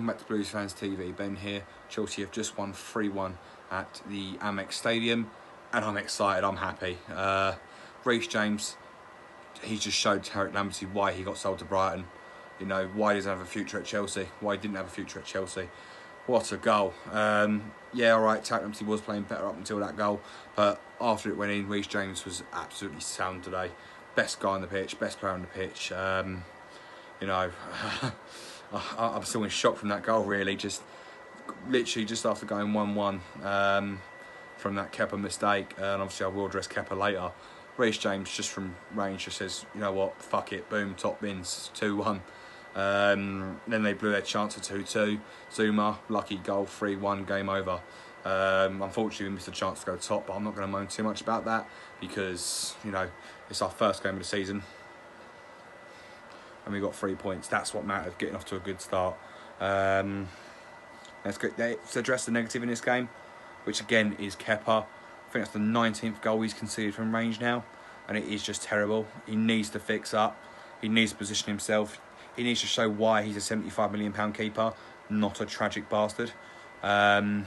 welcome back to Blues Fans TV. Ben here. Chelsea have just won 3-1 at the Amex Stadium, and I'm excited, I'm happy. Reece James, he just showed Tarek Lamptey why he got sold to Brighton. You know, why he doesn't have a future at Chelsea, why he didn't have a future at Chelsea. What a goal. Yeah, alright, Tarek Lamptey was playing better up until that goal, but after it went in, Reece James was absolutely sound today. Best guy on the pitch, best player on the pitch. You know, I'm still in shock from that goal, really. Literally just after going 1-1 from that Kepa mistake, and obviously I will address Kepa later. Reece James, just from range, just says, you know what, fuck it, boom, top bins, 2-1. Then they blew their chance for 2-2. Zuma, lucky goal, 3-1, game over. Unfortunately, we missed a chance to go top, but I'm not going to moan too much about that because, you know, it's our first game of the season. And we got 3 points. That's what mattered, getting off to a good start. Let's address the negative in this game, which again is Kepa. I think that's the 19th goal he's conceded from range now, and it is just terrible. He needs to fix up. He needs to position himself. He needs to show why he's a £75 million keeper, not a tragic bastard. If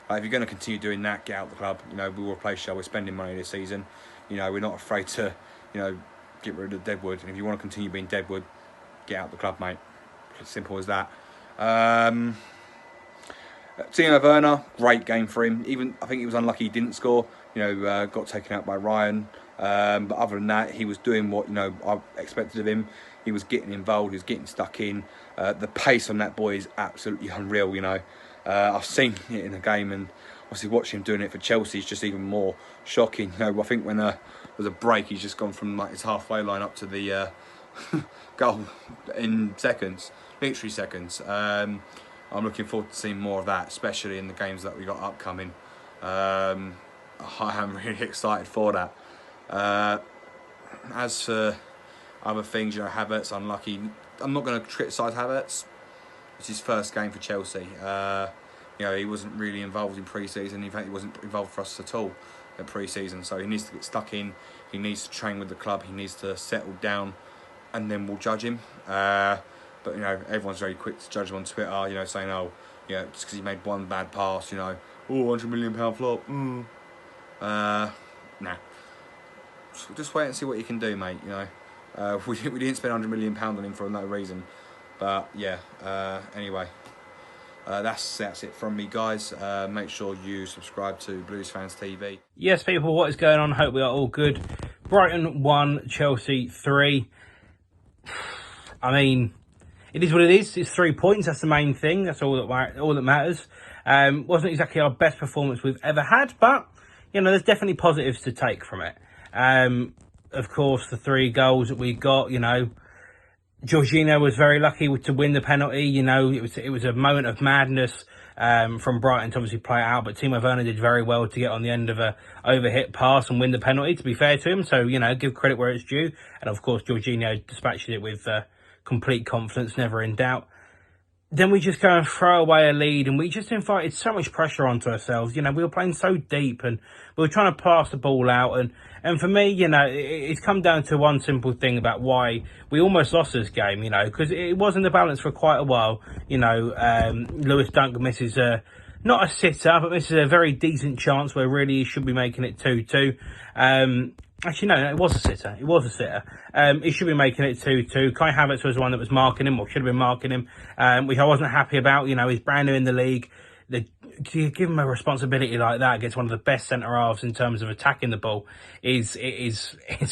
you're going to continue doing that, get out of the club. You know, we will replace you. We're spending money this season. You know, we're not afraid to, you know, get rid of Deadwood, and if you want to continue being Deadwood, get out of the club, mate. Simple as that. Timo Werner, great game for him. I think he was unlucky he didn't score. You know, got taken out by Ryan. But other than that, he was doing what, you know, I expected of him. He was getting involved. He was getting stuck in. The pace on that boy is absolutely unreal. You know, I've seen it in the game, and obviously watching him doing it for Chelsea is just even more shocking. You know, I think when there's a break, he's just gone from like his halfway line up to the goal in seconds, literally seconds. I'm looking forward to seeing more of that, especially in the games that we got upcoming. I am really excited for that. As for other things, you know, Havertz unlucky. I'm not going to criticise Havertz. It's his first game for Chelsea. You know, he wasn't really involved in pre-season. In fact, he wasn't involved for us at all in pre-season. So he needs to get stuck in. He needs to train with the club. He needs to settle down, and then we'll judge him. But, you know, everyone's very quick to judge him on Twitter, you know, saying, oh, you know, just because he made one bad pass, you know, oh, £100 million flop. Nah. Just wait and see what you can do, mate, you know. We didn't spend £100 million on him for no reason. But, yeah, anyway. That's it from me, guys. Make sure you subscribe to Blues Fans TV. Yes, people, what is going on? Hope we are all good. Brighton 1, Chelsea 3. I mean, it is what it is. It's 3 points. That's the main thing. That's all that matters. Wasn't exactly our best performance we've ever had, but, you know, there's definitely positives to take from it. Of course, the 3 goals that we got, you know, Jorginho was very lucky to win the penalty. You know, it was a moment of madness from Brighton to obviously play it out, but Timo Werner did very well to get on the end of a overhit pass and win the penalty, to be fair to him. So, you know, give credit where it's due. And of course, Jorginho dispatched it with complete confidence, never in doubt. Then we just go and throw away a lead, and we just invited so much pressure onto ourselves. You know, we were playing so deep, and we were trying to pass the ball out. And for me, you know, it's come down to one simple thing about why we almost lost this game, you know, because it was in the balance for quite a while. You know, Lewis Dunk misses not a sitter, but misses a very decent chance where really he should be making it 2-2. Actually, no, it was a sitter. It was a sitter. He should be making it 2-2. Kai Havertz was the one that was marking him, or should have been marking him, which I wasn't happy about. You know, he's brand new in the league. To give him a responsibility like that against one of the best centre-halves in terms of attacking the ball is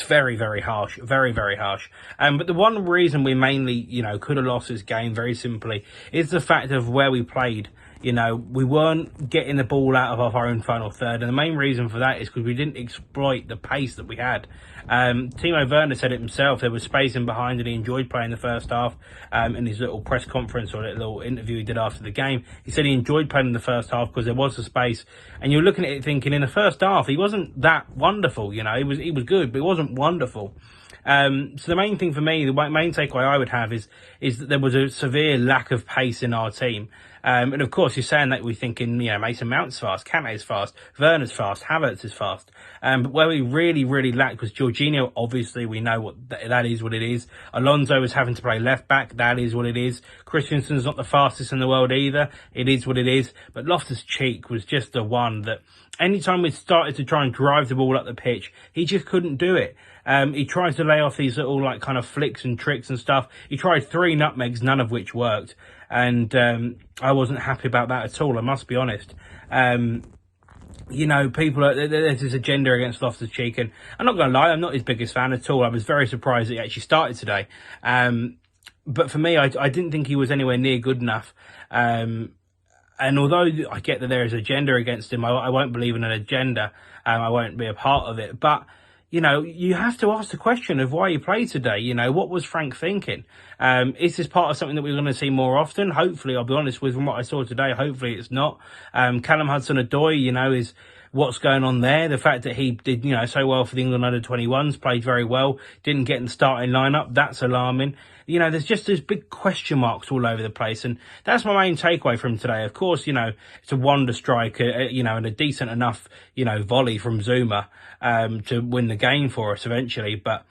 very, very harsh. Very, very harsh. But the one reason we mainly, you know, could have lost this game, very simply, is the fact of where we played. You know, we weren't getting the ball out of our own final third, and the main reason for that is because we didn't exploit the pace that we had. Timo Werner said it himself. There was space in behind, and he enjoyed playing the first half. In his little press conference or little interview he did after the game, he said he enjoyed playing in the first half because there was the space. And you're looking at it thinking, in the first half, he wasn't that wonderful. You know, he was good, but he wasn't wonderful. So the main thing for me, the main takeaway I would have is that there was a severe lack of pace in our team. And of course, you're saying that we're thinking, Mason Mount's fast, Kante's fast, Werner's fast, Havertz is fast. But where we really lacked was Jorginho. Obviously, we know that is what it is. Alonso is having to play left back. That is what it is. Christensen's not the fastest in the world either. It is what it is. But Loftus-Cheek was just the one that anytime we started to try and drive the ball up the pitch, he just couldn't do it. He tried to lay off these little kind of flicks and tricks and stuff. He tried 3 nutmegs, none of which worked. And I wasn't happy about that at all, I must be honest. There's this agenda against Loftus-Cheek, and I'm not going to lie, I'm not his biggest fan at all. I was very surprised that he actually started today. But for me, I didn't think he was anywhere near good enough. And although I get that there is agenda against him, I won't believe in an agenda. I won't be a part of it. But you have to ask the question of why you played today. What was Frank thinking? Is this part of something that we're going to see more often? Hopefully, I'll be honest with from what I saw today. Hopefully it's not. Callum Hudson-Odoi, is what's going on there. The fact that he did, so well for the England under-21s, played very well, didn't get in the starting lineup. That's alarming. There's just these big question marks all over the place. And that's my main takeaway from today. Of course, it's a wonder strike, and a decent enough, volley from Zuma, to win the game for us eventually. But,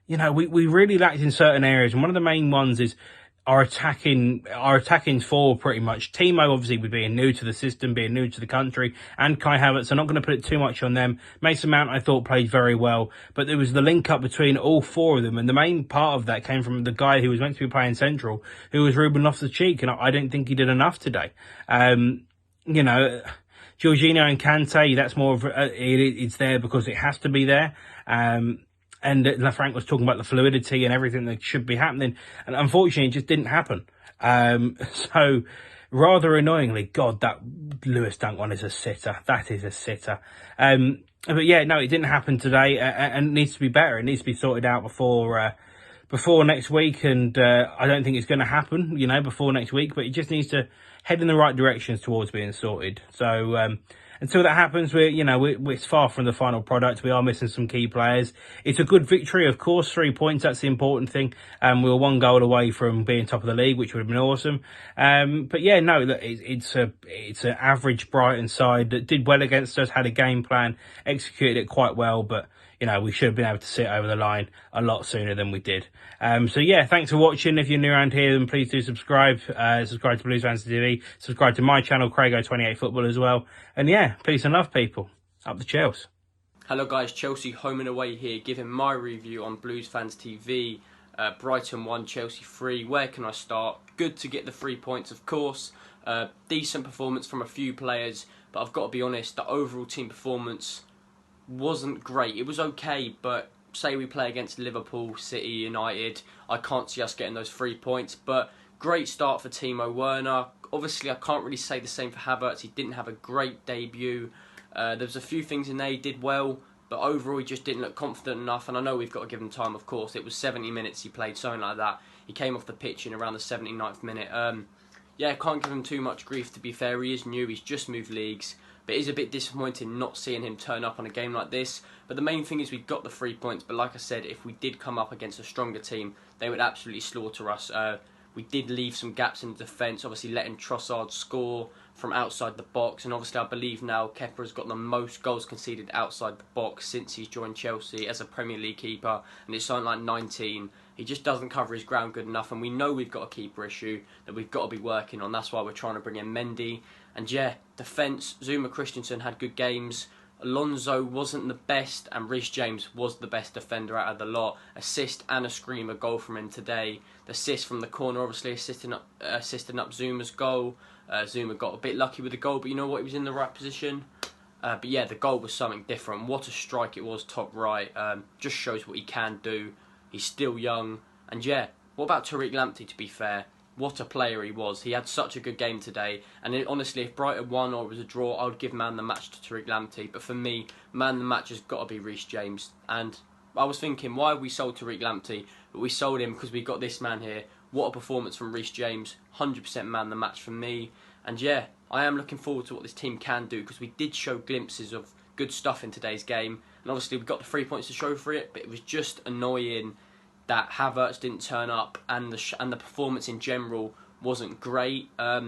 we really lacked in certain areas. And one of the main ones is our attacking forward pretty much. Timo, obviously, with being new to the system, being new to the country, and Kai Havertz, I'm not going to put it too much on them. Mason Mount, I thought, played very well, but there was the link up between all 4 of them, and the main part of that came from the guy who was meant to be playing central, who was Ruben Loftus-Cheek, and I don't think he did enough today. Jorginho and Kante, that's more of it's there because it has to be there. And Frank was talking about the fluidity and everything that should be happening. And unfortunately, it just didn't happen. So rather annoyingly, God, that Lewis Dunk one is a sitter. That is a sitter. But yeah, no, it didn't happen today, and it needs to be better. It needs to be sorted out before next week. And I don't think it's going to happen, before next week. But it just needs to head in the right directions towards being sorted. So until that happens, we're far from the final product. We are missing some key players. It's a good victory, of course. 3 points, that's the important thing. We were 1 goal away from being top of the league, which would have been awesome. But yeah, no, look, it's an average Brighton side that did well against us, had a game plan, executed it quite well, but we should have been able to sit over the line a lot sooner than we did. So yeah, thanks for watching. If you're new around here, then please do subscribe. Subscribe to Blues Fans TV. Subscribe to my channel, Craigo28 Football as well. And yeah, peace and love, people. Up the Chelsea. Hello guys, Chelsea home and away here, giving my review on Blues Fans TV. Brighton 1, Chelsea 3. Where can I start? Good to get the 3 points, of course. Decent performance from a few players, but I've got to be honest, the overall team performance wasn't great. It was okay, but say we play against Liverpool, City, United, I can't see us getting those 3 points. But great start for Timo Werner. Obviously, I can't really say the same for Havertz. He didn't have a great debut. There was a few things in there he did well, but overall he just didn't look confident enough. And I know we've got to give him time, of course. It was 70 minutes he played, something like that. He came off the pitch in around the 79th minute. Yeah, can't give him too much grief, to be fair. He is new, he's just moved leagues. But it is a bit disappointing not seeing him turn up on a game like this. But the main thing is we got the 3 points. But like I said, if we did come up against a stronger team, they would absolutely slaughter us. We did leave some gaps in the defence, obviously letting Trossard score from outside the box. And obviously I believe now Kepa has got the most goals conceded outside the box since he's joined Chelsea as a Premier League keeper. And it's something like 19. He just doesn't cover his ground good enough. And we know we've got a keeper issue that we've got to be working on. That's why we're trying to bring in Mendy. And yeah, defence, Zuma Christensen had good games. Alonso wasn't the best, and Reece James was the best defender out of the lot. Assist and a screamer goal from him today. The assist from the corner, obviously assisting up Zuma's goal. Zuma got a bit lucky with the goal, but you know what? He was in the right position. But yeah, the goal was something different. What a strike it was, top right. Just shows what he can do. He's still young. And yeah, what about Tariq Lamptey, to be fair? What a player he was. He had such a good game today. And honestly, if Brighton won or it was a draw, I would give man the match to Tariq Lamptey. But for me, man the match has got to be Reece James. And I was thinking, why have we sold Tariq Lamptey? But we sold him because we got this man here. What a performance from Reece James. 100% man the match for me. And yeah, I am looking forward to what this team can do, because we did show glimpses of good stuff in today's game. And obviously we got the 3 points to show for it, but it was just annoying that Havertz didn't turn up, and the performance in general wasn't great. But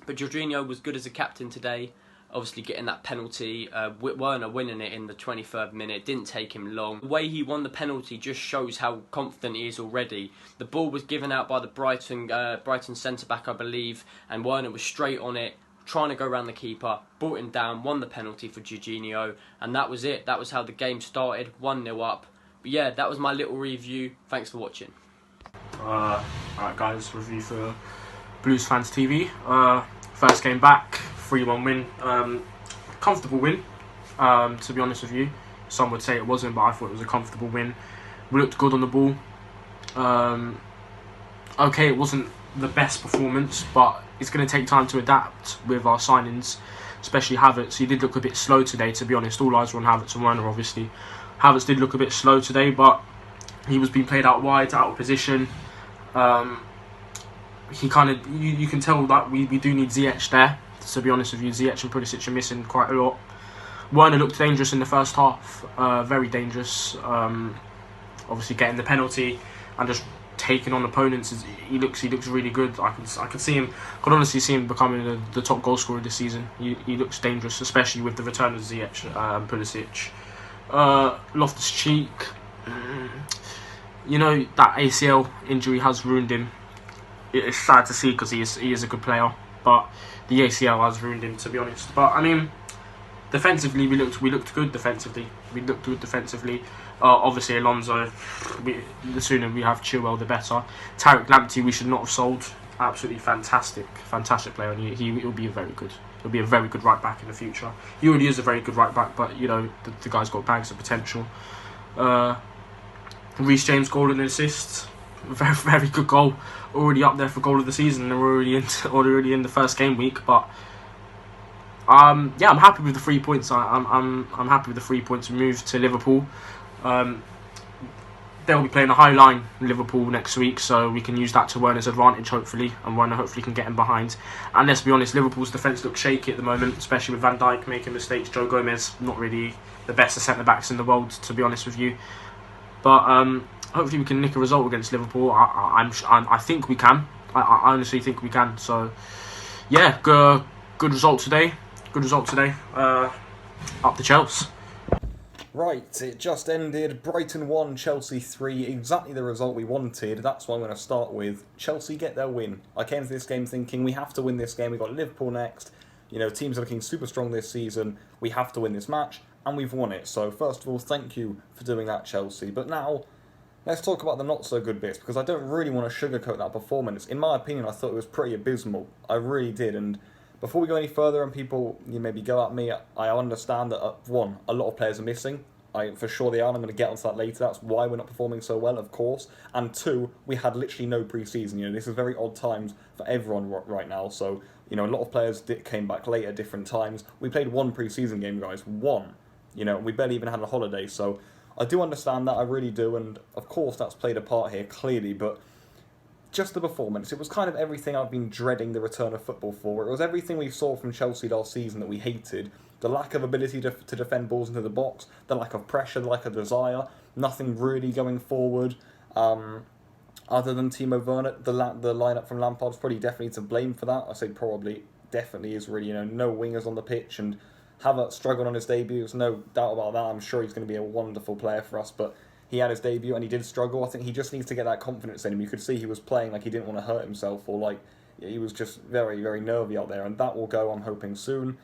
Jorginho was good as a captain today. Obviously getting that penalty, Werner winning it in the 23rd minute, didn't take him long. The way he won the penalty just shows how confident he is already. The ball was given out by the Brighton centre-back, I believe, and Werner was straight on it, trying to go around the keeper, brought him down, won the penalty for Jorginho, and that was it. That was how the game started, 1-0 up. But yeah, that was my little review. Thanks for watching. Alright guys, review for Blues Fans TV. First game back, 3-1 win. Comfortable win, to be honest with you. Some would say it wasn't, but I thought it was a comfortable win. We looked good on the ball. Okay, it wasn't the best performance, but it's going to take time to adapt with our signings, especially Havertz. He did look a bit slow today, to be honest. All eyes were on Havertz and Werner, obviously. Havertz did look a bit slow today, but he was being played out wide, out of position. He kind of, you can tell that we do need Ziyech there. To be honest with you, Ziyech and Pulisic are missing quite a lot. Werner looked dangerous in the first half, very dangerous. Obviously getting the penalty and just taking on opponents. He looks really good. I could see him. Could honestly see him becoming the top goal scorer this season. He looks dangerous, especially with the return of Ziyech and Pulisic. Loftus-Cheek, you know, that ACL injury has ruined him. It's sad to see because he is a good player, but the ACL has ruined him, to be honest. But I mean, defensively we looked good. Defensively, obviously Alonso. The sooner we have Chilwell, the better. Tariq Lamptey, we should not have sold. Absolutely fantastic player, and he'll be very good. He'll be a very good right back in the future. He already is a very good right back, but you know the guy's got bags of potential. Reece James goal and assist, very good goal. Already up there for goal of the season, and we're already in the first game week. But yeah, I'm happy with the 3 points. I'm happy with the 3 points. We moved to Liverpool. They'll be playing a high line in Liverpool next week, so we can use that to Werner's advantage, hopefully, and Werner hopefully can get him behind. And let's be honest, Liverpool's defence looks shaky at the moment, especially with Van Dijk making mistakes. Joe Gomez, not really the best of centre-backs in the world, to be honest with you. But hopefully we can nick a result against Liverpool. I think we can. I honestly think we can. So, yeah, good result today. Up the Chelsea. Right, it just ended. Brighton 1, Chelsea 3. Exactly the result we wanted. That's what I'm going to start with. Chelsea get their win. I came to this game thinking we have to win this game. We've got Liverpool next. You know, teams are looking super strong this season. We have to win this match, and we've won it. So, first of all, thank you for doing that, Chelsea. But now, let's talk about the not-so-good bits, because I don't really want to sugarcoat that performance. In my opinion, I thought it was pretty abysmal. I really did, and before we go any further and people maybe go at me, I understand that, one, a lot of players are missing. For sure they are, and I'm going to get onto that later. That's why we're not performing so well, of course. And two, we had literally no pre-season. You know, this is very odd times for everyone right now. So, you know, a lot of players came back late at different times. We played one pre-season game, guys. One. You know, we barely even had a holiday. So I do understand that, I really do. And, of course, that's played a part here, clearly. But just the performance. It was kind of everything I've been dreading the return of football for. It was everything we saw from Chelsea last season that we hated. The lack of ability to defend balls into the box, the lack of pressure, the lack of desire, nothing really going forward. Other than Timo Werner, the lineup from Lampard's probably definitely to blame for that. I say probably, definitely is really, you know, no wingers on the pitch, and Havertz struggled on his debut. There's no doubt about that. I'm sure he's going to be a wonderful player for us, but he had his debut and he did struggle. I think he just needs to get that confidence in him. You could see he was playing like he didn't want to hurt himself, or like he was just very, very nervy out there, and that will go, I'm hoping, soon.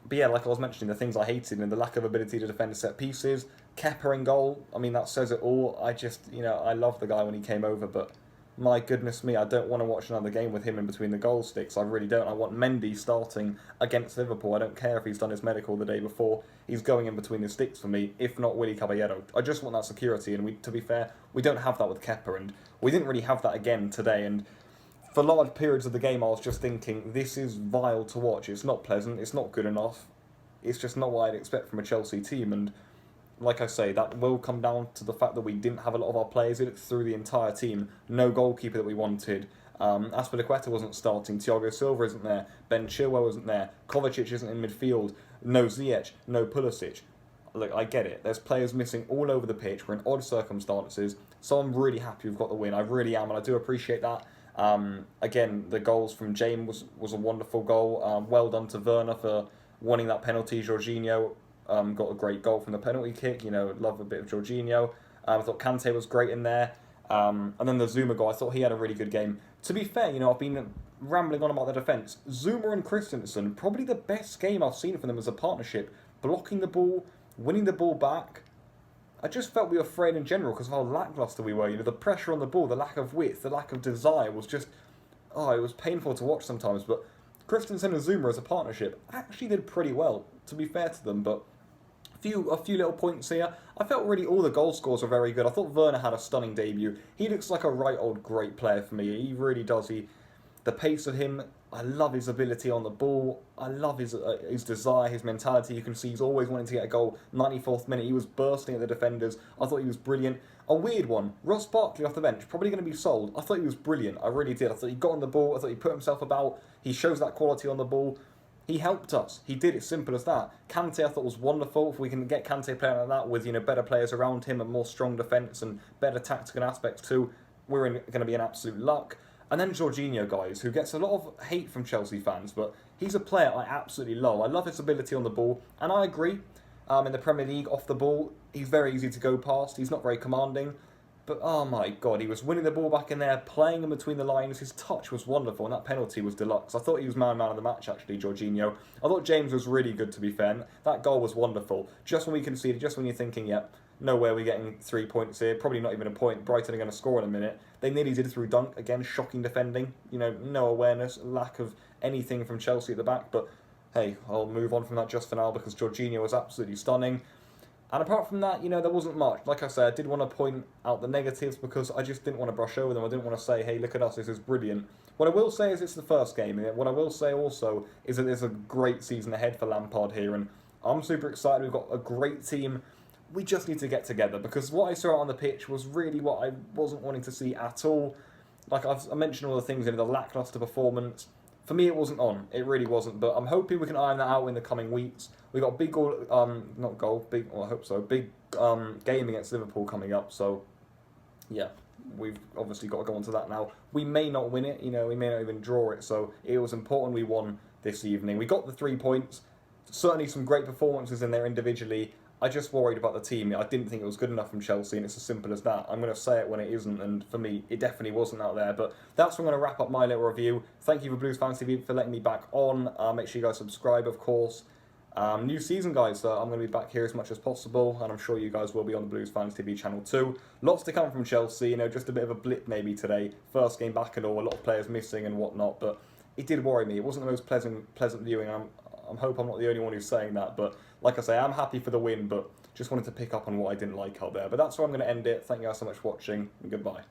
But yeah, like I was mentioning, the things I hated, and the lack of ability to defend set pieces. Kepa in goal, I mean, that says it all. I just, you know, I love the guy when he came over, but my goodness me, I don't want to watch another game with him in between the goal sticks. I really don't. I want Mendy starting against Liverpool. I don't care if he's done his medical the day before. He's going in between the sticks for me, if not Willy Caballero. I just want that security, and to be fair, we don't have that with Kepa, and we didn't really have that again today, and for large periods of the game, I was just thinking, this is vile to watch. It's not pleasant. It's not good enough. It's just not what I'd expect from a Chelsea team. And like I say, that will come down to the fact that we didn't have a lot of our players. It through the entire team. No goalkeeper that we wanted. Aspilicueta wasn't starting, Thiago Silva isn't there, Ben Chilwell isn't there, Kovacic isn't in midfield, no Ziyech, no Pulisic. Look, I get it. There's players missing all over the pitch. We're in odd circumstances. So I'm really happy we've got the win. I really am, and I do appreciate that. Again, the goals from James was a wonderful goal. Well done to Werner for winning that penalty. Jorginho got a great goal from the penalty kick. You know, love a bit of Jorginho. I thought Kante was great in there. And then the Zuma goal, I thought he had a really good game. To be fair, you know, I've been rambling on about the defence. Zuma and Christensen, probably the best game I've seen from them as a partnership. Blocking the ball, winning the ball back. I just felt we were frail in general because of how lacklustre we were. You know, the pressure on the ball, the lack of width, the lack of desire was just... Oh, it was painful to watch sometimes. But Christensen and Zuma as a partnership actually did pretty well, to be fair to them. But a few little points here. I felt really all the goal scores were very good. I thought Werner had a stunning debut. He looks like a right old great player for me. He really does. The pace of him, I love his ability on the ball. I love his desire, his mentality. You can see he's always wanting to get a goal. 94th minute, he was bursting at the defenders. I thought he was brilliant. A weird one, Ross Barkley off the bench, probably going to be sold. I thought he was brilliant. I really did. I thought he got on the ball. I thought he put himself about. He shows that quality on the ball. He helped us. He did it. Simple as that. Kante, I thought, was wonderful. If we can get Kante playing like that with, you know, better players around him and more strong defence and better tactical aspects too, we're going to be in absolute luck. And then Jorginho, guys, who gets a lot of hate from Chelsea fans, but he's a player I absolutely love. I love his ability on the ball, and I agree. In the Premier League, off the ball, he's very easy to go past. He's not very commanding. But, oh my God, he was winning the ball back in there, playing in between the lines. His touch was wonderful, and that penalty was deluxe. I thought he was man of the match, actually, Jorginho. I thought James was really good, to be fair. That goal was wonderful. Just when we conceded, just when you're thinking, yeah, no way we're getting 3 points here. Probably not even a point. Brighton are going to score in a minute. They nearly did through Dunk. Again, shocking defending. You know, no awareness, lack of anything from Chelsea at the back. But, hey, I'll move on from that just for now because Jorginho was absolutely stunning. And apart from that, you know, there wasn't much. Like I said, I did want to point out the negatives because I just didn't want to brush over them. I didn't want to say, hey, look at us, this is brilliant. What I will say is it's the first game. What I will say also is that there's a great season ahead for Lampard here. And I'm super excited. We've got a great team. We just need to get together because what I saw on the pitch was really what I wasn't wanting to see at all. Like I mentioned all the things in the lacklustre performance. For me, it wasn't on. It really wasn't. But I'm hoping we can iron that out in the coming weeks. We got a big goal, I hope so. Big game against Liverpool coming up. So, yeah, we've obviously got to go on to that now. We may not win it. You know, we may not even draw it. So it was important we won this evening. We got the 3 points. Certainly some great performances in there individually. I just worried about the team. I didn't think it was good enough from Chelsea, and it's as simple as that. I'm going to say it when it isn't, and for me, it definitely wasn't out there. But that's where I'm going to wrap up my little review. Thank you for Blues Fans TV for letting me back on. Make sure you guys subscribe, of course. New season, guys, so I'm going to be back here as much as possible, and I'm sure you guys will be on the Blues Fans TV channel too. Lots to come from Chelsea, you know, just a bit of a blip maybe today. First game back and all, a lot of players missing and whatnot, but it did worry me. It wasn't the most pleasant viewing. I hope I'm not the only one who's saying that, but like I say, I'm happy for the win, but just wanted to pick up on what I didn't like out there. But that's where I'm going to end it. Thank you guys so much for watching, and goodbye.